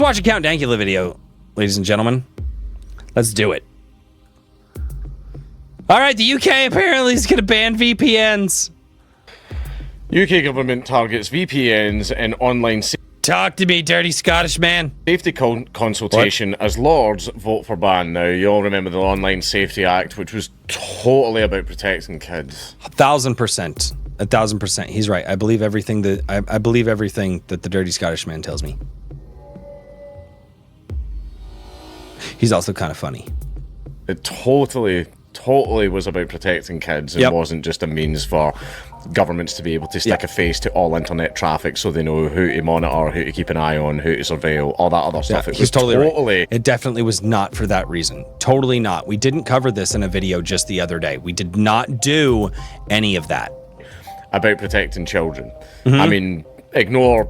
Watch a Count Dankula video, ladies and gentlemen. Let's do it. All right, the UK apparently is going to ban VPNs. UK government targets VPNs and online Talk to me, dirty Scottish man. safety consultation as Lords vote for ban. Now, you all remember the Online Safety Act, which was totally about protecting kids. 1,000%. 1,000%. He's right. I believe everything that I believe everything that the dirty Scottish man tells me. He's also kind of funny. It totally was about protecting kids and wasn't just a means for governments to be able to stick a face to all internet traffic so they know who to monitor, who to keep an eye on, who to surveil, all that other stuff. Yeah, It was totally right. It definitely was not for that reason. Totally not. We didn't cover this in a video just the other day. We did not do any of that. About protecting children. I mean, ignore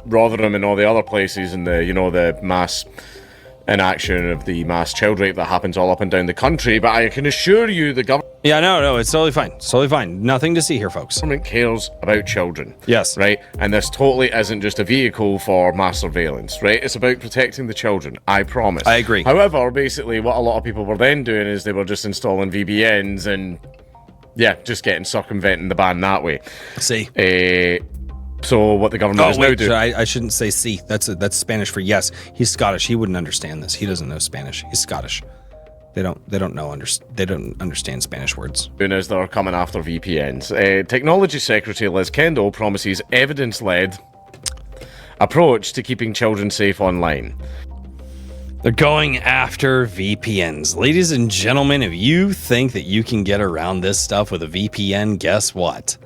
Rotherham and all the other places and the mass inaction of the mass child rape that happens all up and down the country, but I can assure you the government... Yeah, no, it's totally fine. It's totally fine. Nothing to see here, folks. Government cares about children. Yes. Right? And this totally isn't just a vehicle for mass surveillance, right? It's about protecting the children. I promise. I agree. However, basically, what a lot of people were then doing is they were just installing VPNs and, just circumventing the ban that way. See? So what the government is now doing... I shouldn't say see. That's Spanish for yes. He's Scottish. He wouldn't understand this. He doesn't know Spanish. He's Scottish. They don't understand Spanish words. As they're coming after VPNs. Technology Secretary Liz Kendall promises evidence-led approach to keeping children safe online. They're going after VPNs. Ladies and gentlemen, if you think that you can get around this stuff with a VPN, guess what?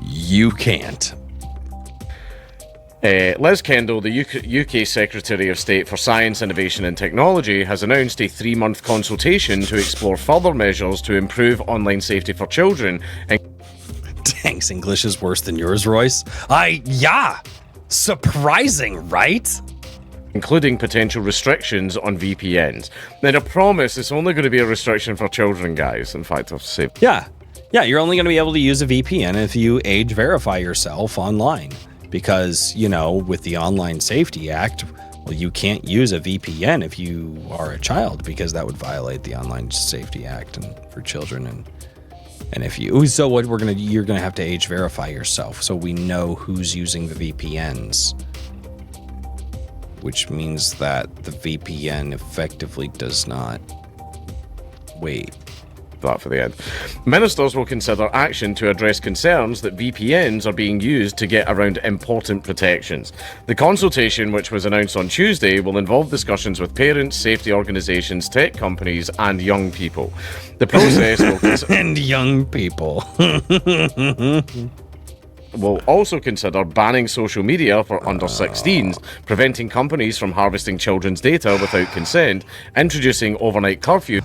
You can't. Liz Kendall, the UK Secretary of State for Science, Innovation and Technology, has announced a 3-month consultation to explore further measures to improve online safety for children. Thanks, English is worse than yours, Royce. Surprising, right? Including potential restrictions on VPNs. Now, I promise it's only going to be a restriction for children, guys. In fact, I'll say... Yeah, you're only going to be able to use a VPN if you age verify yourself online. Because, with the Online Safety Act, well, you can't use a VPN if you are a child because that would violate the Online Safety Act and for children. And if you, so what you're gonna have to age verify yourself so we know who's using the VPNs, which means that the VPN effectively does not wait. That for the end. Ministers will consider action to address concerns that VPNs are being used to get around important protections. The consultation, which was announced on Tuesday, will involve discussions with parents, safety organisations, tech companies, and young people. The process will and young people will also consider banning social media for under 16s, preventing companies from harvesting children's data without consent, introducing overnight curfew.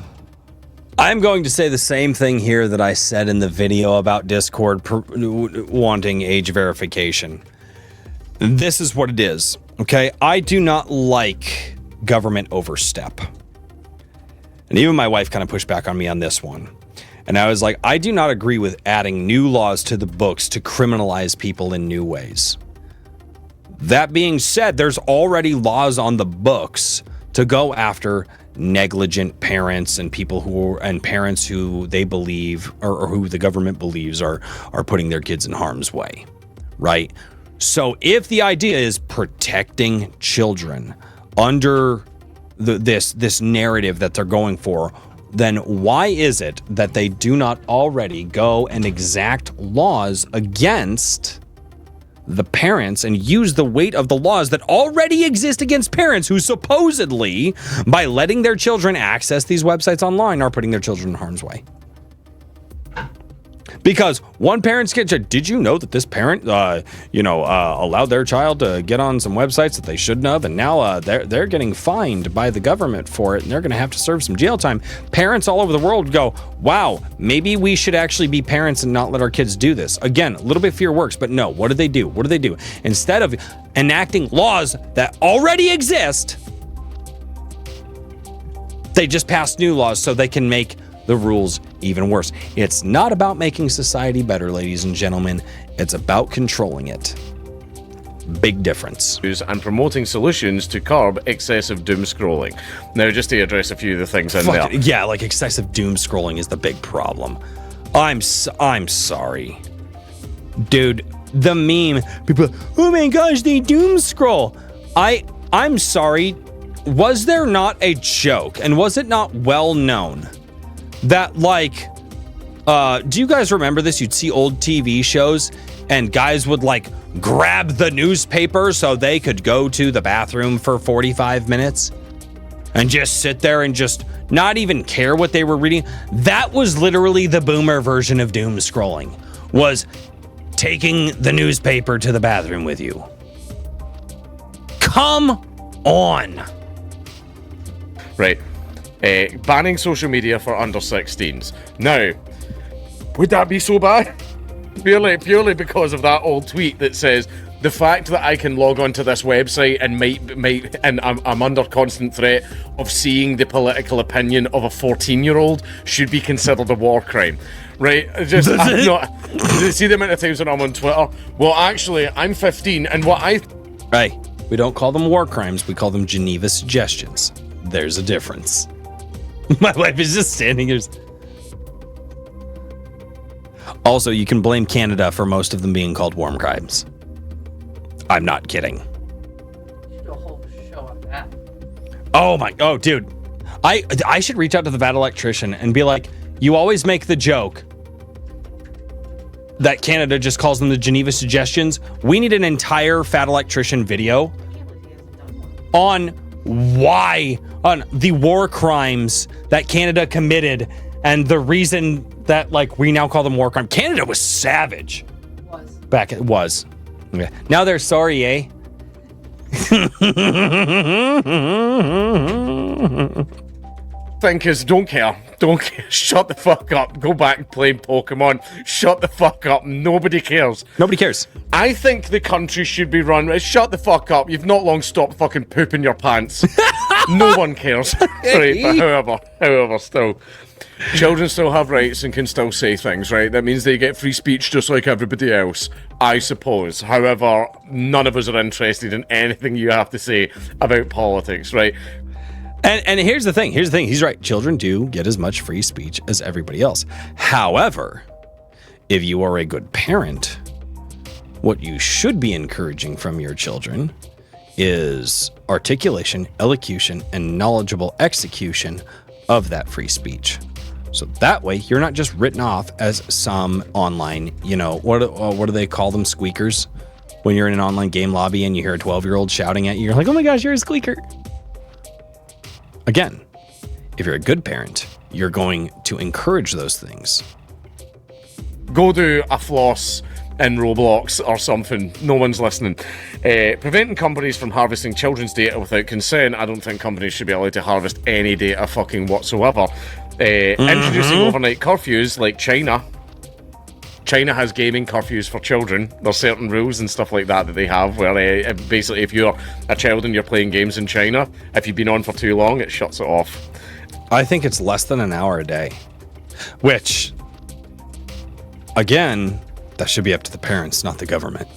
I'm going to say the same thing here that I said in the video about Discord wanting age verification. This is what it is, okay? I do not like government overstep. And even my wife kind of pushed back on me on this one. And I was like, I do not agree with adding new laws to the books to criminalize people in new ways. That being said, there's already laws on the books to go after negligent parents and parents who they believe or who the government believes are putting their kids in harm's way, right? So if the idea is protecting children under this narrative that they're going for, then why is it that they do not already go and exact laws against the parents and use the weight of the laws that already exist against parents who supposedly, by letting their children access these websites online, are putting their children in harm's way? Because one parent's kid, did you know that this parent, allowed their child to get on some websites that they shouldn't have, and now they're getting fined by the government for it, and they're going to have to serve some jail time. Parents all over the world go, wow, maybe we should actually be parents and not let our kids do this. Again, a little bit fear works, but no, what do they do? What do they do? Instead of enacting laws that already exist, they just pass new laws so they can make the rules even worse. It's not about making society better, ladies and gentlemen. It's about controlling it. Big difference. and promoting solutions to curb excessive doom scrolling. Now, just to address a few of the things in there. Yeah, like excessive doom scrolling is the big problem. I'm sorry. Dude, the meme, people, oh my gosh, they doom scroll. I'm sorry. Was there not a joke, and was it not well known that, like, do you guys remember this? You'd see old TV shows and guys would like grab the newspaper so they could go to the bathroom for 45 minutes and just sit there and just not even care what they were reading. That was literally the boomer version of doom scrolling, was taking the newspaper to the bathroom with you. Come on. Right. Banning social media for under 16s. Now, would that be so bad? Purely because of that old tweet that says the fact that I can log onto this website and and I'm under constant threat of seeing the political opinion of a 14-year-old should be considered a war crime. Right? Just I'm not see the amount of times when I'm on Twitter. Well, actually, I'm 15, and what I Hey, we don't call them war crimes, we call them Geneva suggestions. There's a difference. My wife is just standing here. Also, you can blame Canada for most of them being called war crimes. I'm not kidding. Do a whole show on that. Oh, dude. I should reach out to the VAT electrician and be like, you always make the joke that Canada just calls them the Geneva suggestions. We need an entire fat electrician video on the war crimes that Canada committed and the reason that, like, we now call them war crime. Canada was savage. It was. Okay. Now they're sorry, eh? think is don't care. Shut the fuck up. Go back playing Pokemon. Shut the fuck up. Nobody cares. Nobody cares. I think the country should be run. Shut the fuck up. You've not long stopped fucking pooping your pants. No one cares. Right, but however, still. Children still have rights and can still say things, right? That means they get free speech just like everybody else, I suppose. However, none of us are interested in anything you have to say about politics, right? And here's the thing. He's right. Children do get as much free speech as everybody else. However, if you are a good parent, what you should be encouraging from your children is articulation, elocution, and knowledgeable execution of that free speech. So that way, you're not just written off as some online, what do they call them, squeakers? When you're in an online game lobby and you hear a 12-year-old shouting at you, you're like, oh my gosh, you're a squeaker. Again, if you're a good parent, you're going to encourage those things. Go do a floss in Roblox or something. No one's listening. Preventing companies from harvesting children's data without consent. I don't think companies should be allowed to harvest any data fucking whatsoever. Introducing overnight curfews like China. China has gaming curfews for children. There's certain rules and stuff like that they have where basically if you're a child and you're playing games in China, if you've been on for too long, it shuts it off. I think it's less than an hour a day, which, again, that should be up to the parents, not the government.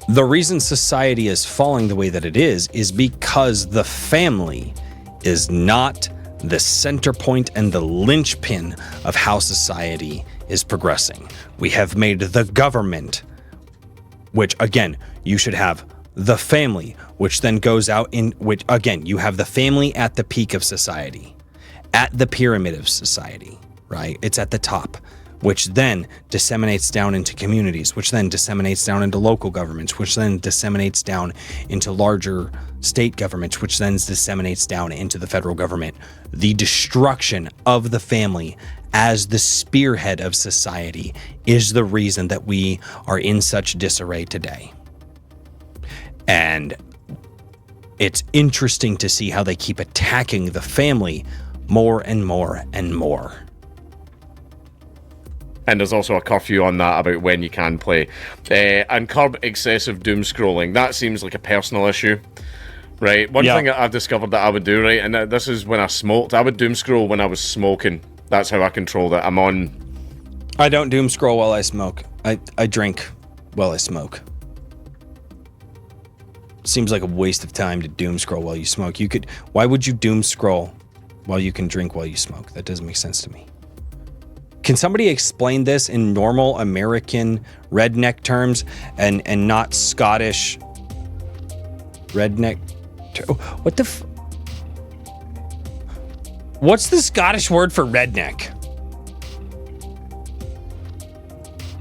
The reason society is falling the way that it is because the family is not the center point and the linchpin of how society is progressing. We have made the government, which again, you should have the family, which then goes out in which again, you have the family at the peak of society, at the pyramid of society, right? It's at the top, which then disseminates down into communities, which then disseminates down into local governments, which then disseminates down into larger state governments, which then disseminates down into the federal government. The destruction of the family as the spearhead of society is the reason that we are in such disarray today. And it's interesting to see how they keep attacking the family more and more and more. And there's also a curfew on that about when you can play. And curb excessive doom scrolling. That seems like a personal issue, right? One thing that I've discovered that I would do, right, and this is when I smoked, I would doom scroll when I was smoking. That's how I controlled it. I don't doom scroll while I smoke. I drink while I smoke. Seems like a waste of time to doom scroll while you smoke. Why would you doom scroll while you can drink while you smoke? That doesn't make sense to me. Can somebody explain this in normal American redneck terms and not Scottish redneck? What the what's the Scottish word for redneck?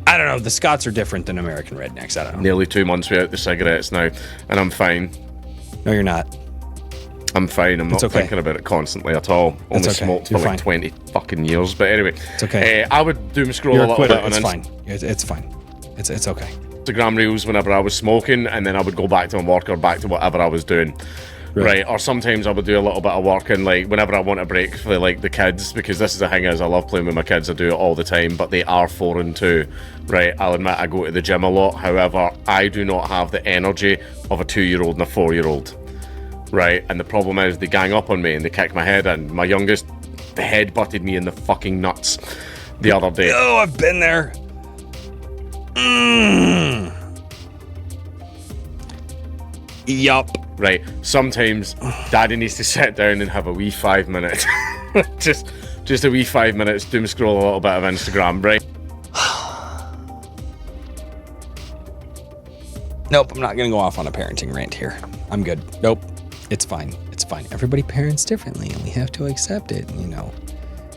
I don't know. The Scots are different than American rednecks. I don't know. Nearly 2 months without the cigarettes now, and I'm fine. No, you're not. I'm fine. I'm not thinking about it constantly at all. Only smoked for like 20 fucking years. But anyway, it's okay. I would doom scroll You're a little bit on It's fine. It's fine. It's okay. Instagram reels whenever I was smoking, and then I would go back to my work or back to whatever I was doing. Right, or sometimes I would do a little bit of work, and like whenever I want a break for like the kids, because this is the thing is I love playing with my kids, I do it all the time, but they are 4 and 2. Right, I'll admit I go to the gym a lot. However, I do not have the energy of a 2-year-old and a 4-year-old. Right, and the problem is they gang up on me and they kick my head in. My youngest, the head butted me in the fucking nuts the other day. Oh, I've been there. Yup. Right, sometimes Daddy needs to sit down and have a wee 5 minutes. just a wee 5 minutes, doom scroll a little bit of Instagram, right? Nope, I'm not gonna go off on a parenting rant here. I'm good. Nope, it's fine. It's fine. Everybody parents differently, and we have to accept it. You know,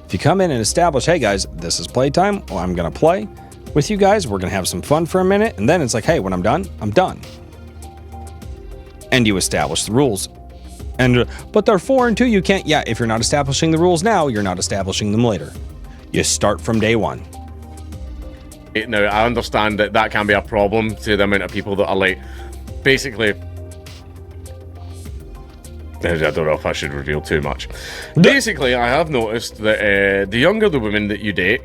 if you come in and establish, hey guys, this is playtime. Well, I'm gonna play with you guys. We're gonna have some fun for a minute, and then it's like, hey, when I'm done, I'm done. And you establish the rules. And but they're 4 and 2. You can't. Yeah, if you're not establishing the rules now, you're not establishing them later. You start from day one. Now, I understand that that can be a problem to the amount of people that are like, basically, I don't know if I should reveal too much. Basically, I have noticed that the younger the women that you date,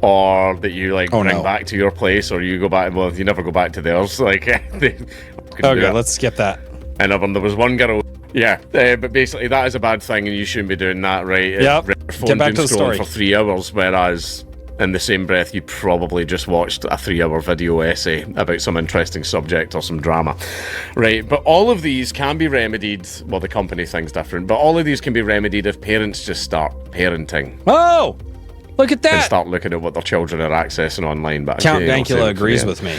or that you like bring back to your place, or you go back, well, you never go back to theirs, like, okay, let's skip that. And there was one girl, yeah, but basically that is a bad thing, and you shouldn't be doing that, right? Yep. Get back to the story. For 3 hours, whereas in the same breath, you probably just watched a 3-hour video essay about some interesting subject or some drama, right? But all of these can be remedied. Well, the company thing's different, but all of these can be remedied if parents just start parenting. Oh, look at that! And start looking at what their children are accessing online. But Count Dankula agrees with me.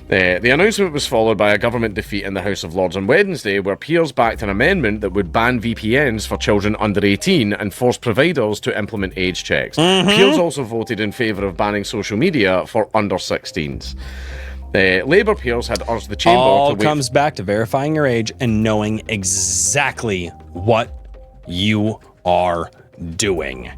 The announcement was followed by a government defeat in the House of Lords on Wednesday, where peers backed an amendment that would ban VPNs for children under 18 and force providers to implement age checks. Peers also voted in favour of banning social media for under 16s. Labour peers had urged the chamber all to comes back to verifying your age and knowing exactly what you are doing.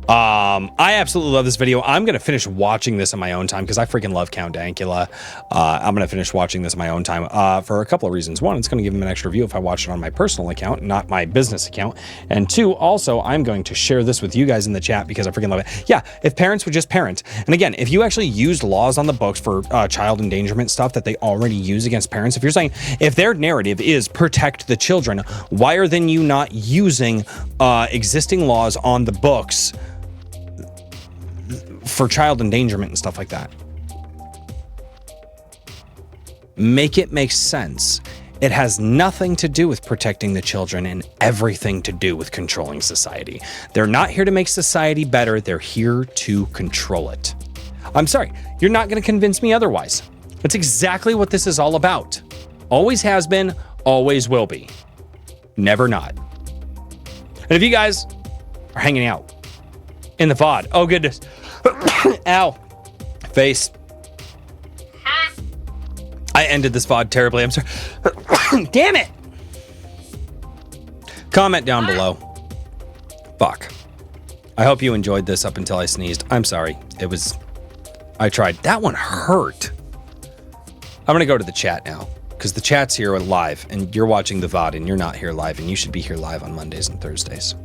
I absolutely love this video. I'm going to finish watching this in my own time because I freaking love Count Dankula. I'm going to finish watching this in my own time for a couple of reasons. One, it's going to give him an extra view if I watch it on my personal account, not my business account. And two, also, I'm going to share this with you guys in the chat because I freaking love it. Yeah, if parents would just parent. And again, if you actually used laws on the books for child endangerment stuff that they already use against parents, if you're saying, if their narrative is protect the children, why are then you not using existing laws on the books for child endangerment and stuff like that? Make it make sense. It has nothing to do with protecting the children and everything to do with controlling society. They're not here to make society better. They're here to control it. I'm sorry, you're not going to convince me otherwise. That's exactly what this is all about. Always has been, always will be. Never not. And if you guys are hanging out in the VOD, oh goodness. Ow. Face. I ended this VOD terribly. I'm sorry. Damn it. Comment down below. Fuck. I hope you enjoyed this up until I sneezed. I'm sorry. I tried. That one hurt. I'm going to go to the chat now because the chat's here live and you're watching the VOD and you're not here live and you should be here live on Mondays and Thursdays.